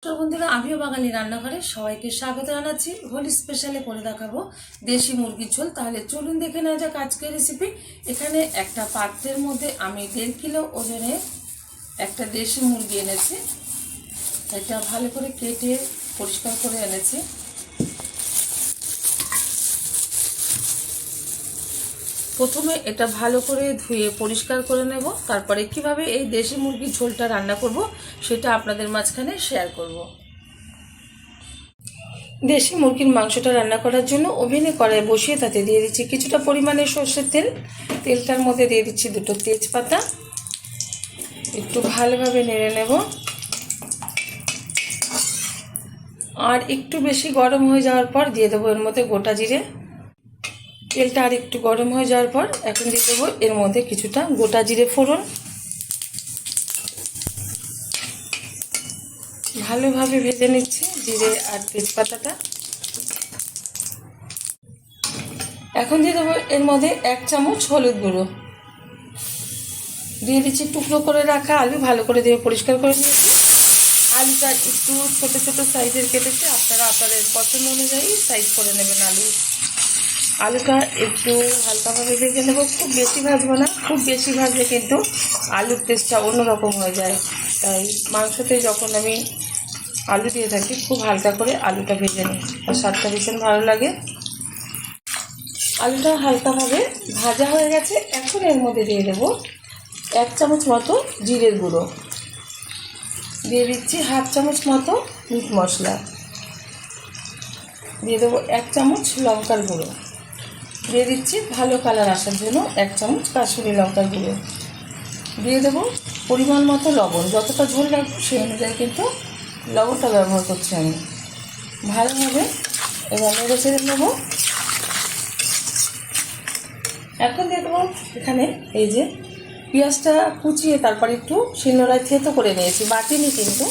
তো বন্ধুরা, আমিও বাঙালি রান্নাঘরে সবাইকে স্বাগত জানাচ্ছি। হোলি স্পেশালে করে দেখাবো দেশি মুরগির ঝোল। তাহলে চলুন দেখে নেওয়া যাক আজকের রেসিপি। এখানে একটা পাত্রের মধ্যে আমি 1.5 কিলো ওজনে একটা দেশি মুরগি এনেছি। এটা ভালো করে কেটে পরিষ্কার করে এনেছি। প্রথমে এটা ভালো করে ধুয়ে পরিষ্কার করে নেব, তারপরে কিভাবে এই দেশি মুরগির ঝোলটা রান্না করব সেটা আপনাদের মাঝখানে শেয়ার করব। দেশি মুরগির মাংসটা রান্না করার জন্য ওভেনে কড়াই বসিয়ে তাতে দিয়ে দিচ্ছি কিছুটা পরিমাণে সর্ষের তেল। তেলটার মধ্যে দিয়ে দিচ্ছি 2টো তেজপাতা। একটু ভালোভাবে নেড়ে নেব, আর একটু বেশি গরম হয়ে যাওয়ার পর দিয়ে দেবো এর মধ্যে গোটা জিরে। তেলটা আর একটু গরম হয়ে যাওয়ার পর এখন দিয়ে দেবো এর মধ্যে কিছুটা গোটা জিরে ফোড়ন। ভালোভাবে ভেজে নিচ্ছি জিরে আর তেজপাতাটা। এখন দিয়ে দেবো এর মধ্যে 1 চামচ হলুদ গুঁড়ো। দিয়ে দিচ্ছি টুকরো করে রাখা আলু, ভালো করে দিয়ে পরিষ্কার করে নিয়েছি। আলুটা একটু ছোটো ছোটো সাইজের কেটেছি, আপনারা আপনাদের পছন্দ অনুযায়ী সাইজ করে নেবেন আলুটা একটু হালকাভাবে ভেজে নেব, খুব বেশি ভাজবো না। খুব বেশি ভাজলে কিন্তু আলুর টেস্টটা অন্যরকম হয়ে যায়। তাই মাংসতে যখন আমি আলু দিয়ে থাকি খুব হালকা করে আলুটা ভেজে নিই, আর স্বাদটা ভীষণ ভালো লাগে। আলুটা হালকাভাবে ভাজা হয়ে গেছে। এখন এর মধ্যে দিয়ে দেবো 1 চামচ মতো জিরের গুঁড়ো। দিয়ে দিচ্ছি 1/2 চামচ মতো মিট মশলা। দিয়ে দেবো 1 চামচ লঙ্কার গুঁড়ো। দিয়ে দিচ্ছি ভালো কালার আসার জন্য 1 চামচ কাশ্মীরি লঙ্কার গুঁড়ো। দিয়ে দেবো পরিমাণ মতো লবণ। যতটা ঝোল রাখবো সেই অনুযায়ী কিন্তু লবণটা ব্যবহার করছি আমি। ভালোভাবে এবার নেড়ে ছেড়ে নেবো। এখন দিয়ে দেবো এখানে এই যে পেঁয়াজটা কুচিয়ে তারপর একটু শিলনোড়ায় থেতো করে নিয়েছি, বাটিনি কিন্তু।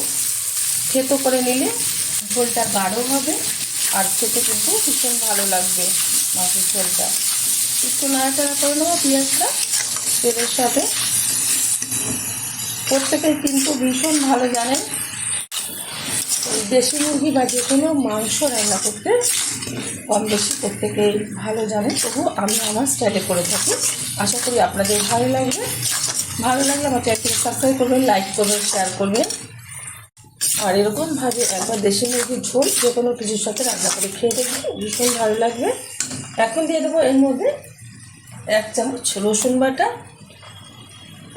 থেতো করে নিলে ঝোলটা গাঢ় হবে আর খেতে কিন্তু ভীষণ ভালো লাগবে মাছের ঝোলটা। একটু নাড়াচাড়া করে নেবো পেঁয়াজটা তেলের সাথে। প্রত্যেকেই কিন্তু ভীষণ ভালো জানেন দেশি মুরগি বা যে কোনো মাংস রান্না করতে কম বেশি প্রত্যেকেই ভালো জানেন, তবু আমি আমার স্টাইলে করে থাকি। আশা করি আপনাদের ভালো লাগবে। ভালো লাগলে আমার চ্যানেলটি সাবস্ক্রাইব করবেন, লাইক করবেন, শেয়ার করবেন। আর এরকমভাবে একবার দেশি মুরগির ঝোল যে কোনো কিছুর সাথে রান্না করে খেয়ে দেখবেন, ভীষণ ভালো লাগবে। এখন দিয়ে দেবো এর মধ্যে 1 চামচ রসুন বাটা,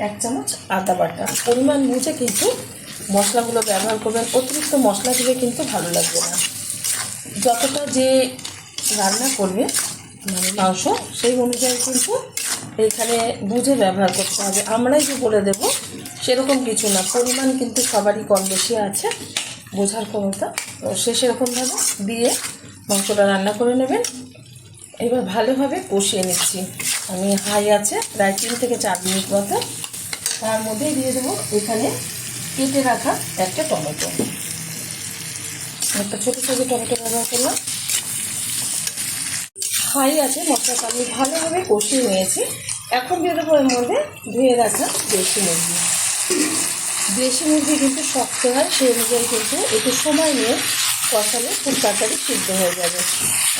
1 চামচ আদা বাটা। পরিমাণ বুঝে কিন্তু মশলাগুলো ব্যবহার করবেন, অতিরিক্ত মশলা দিলে কিন্তু ভালো লাগবে না। যতটা যে রান্না করবে মানে মাংস সেই অনুযায়ী কিন্তু এইখানে বুঝে ব্যবহার করতে হবে। আমরাই যে বলে দেবো সেরকম কিছু না, পরিমাণ কিন্তু সবারই কম বেশি আছে, বোঝার ক্ষমতা। তো সেরকমভাবে দিয়ে মাংসটা রান্না করে নেবেন। এবার ভালোভাবে কষিয়ে নিচ্ছি আমি হাই আছে প্রায় 3 থেকে 4 মিনিট মতো। তার মধ্যে দিয়ে দেবো এখানে কেটে রাখা একটা টমেটো। একটা ছোটো ছোটো টমেটো ব্যবহার করলাম। হাই আছে মশলাটা আমি ভালোভাবে কষিয়ে নিয়েছি। এখন দিয়ে দেবো এর মধ্যে ধুয়ে রাখা দেশি মুরগি। দেশি মুরগি কিন্তু শক্ত হয়, সেই অনুযায়ী কিন্তু একটু সময় নিয়ে কষালে খুব তাড়াতাড়ি সিদ্ধ হয়ে যাবে।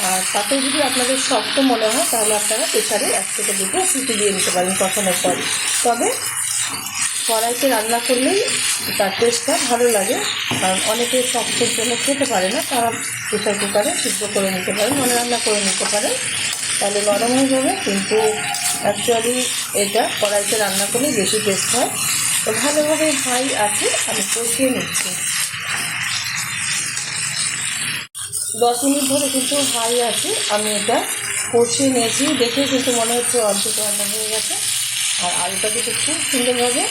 আর তাতে যদি আপনাদের শক্ত মনে হয় তাহলে আপনারা প্রেসারে 1 থেকে 2টো সিটি দিয়ে নিতে পারেন কষানোর পর। তবে কড়াইতে রান্না করলেই তার টেস্টটা ভালো লাগে, কারণ অনেকে শক্তের জন্য খেতে পারে না, তারা প্রেসার কুকারে সিদ্ধ করে নিতে পারেন, মানে রান্না করে নিতে পারেন, তাহলে নরম হয়ে যাবে। কিন্তু অ্যাকচুয়ালি এটা কড়াইতে রান্না করলে বেশি টেস্ট হয়। তো ভালোভাবে হাই আছে আমি কষিয়ে নিচ্ছি। 10 মিনিট ধরে কিন্তু হাই আছে আমি এটা কষিয়ে নিয়েছি। দেখে কিন্তু মনে হচ্ছে অর্ধেক রান্না হয়ে গেছে, আর আলুটা কিন্তু খুব সুন্দরভাবে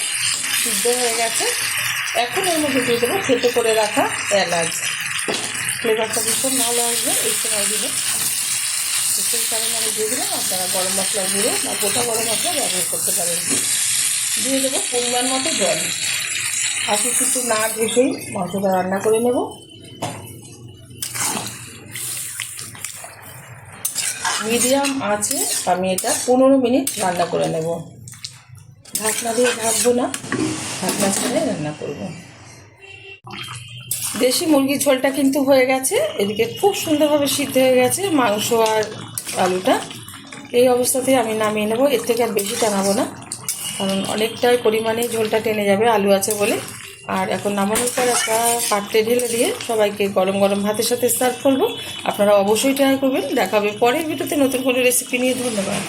সিদ্ধ হয়ে গেছে। এখন এর মধ্যে দিয়ে দেবো থেতো করে রাখা এলাচ। ফ্লেভারটা ভীষণ ভালো আসবে এই সময় দিলে, সেই কারণে আমি দিয়ে দিলাম। আপনারা গরম মশলা গুঁড়ো বা গোটা গরম মশলা ব্যবহার করতে পারেন। দিয়ে দেবো পরিমাণ মতো জল। আর কিছু না ঢেকেই মাংসটা রান্না করে নেব। মিডিয়াম আছে আমি এটা 15 মিনিট রান্না করে নেব। ঢাকনা দিয়ে ঢাকবো না, ঢাকনা ছাড়াই রান্না করব। দেশি মুরগির ঝোলটা কিন্তু হয়ে গেছে, এদিকে খুব সুন্দরভাবে সিদ্ধ হয়ে গেছে মাংস আর আলুটা। এই অবস্থাতেই আমি নামিয়ে নেব, এর থেকে আর বেশি টানাবো না, কারণ অনেকটাই পরিমাণে ঝোলটা টেনে যাবে আলু আছে বলে। আর এখন নামানোর পর একটা পাত্রে ঢেলে দিয়ে সবাইকে গরম গরম ভাতের সাথে সার্ভ করবো। আপনারা অবশ্যই ট্রাই করবেন। দেখা হবে পরের ভিডিওতে নতুন কোনো রেসিপি নিয়ে। ধন্যবাদ।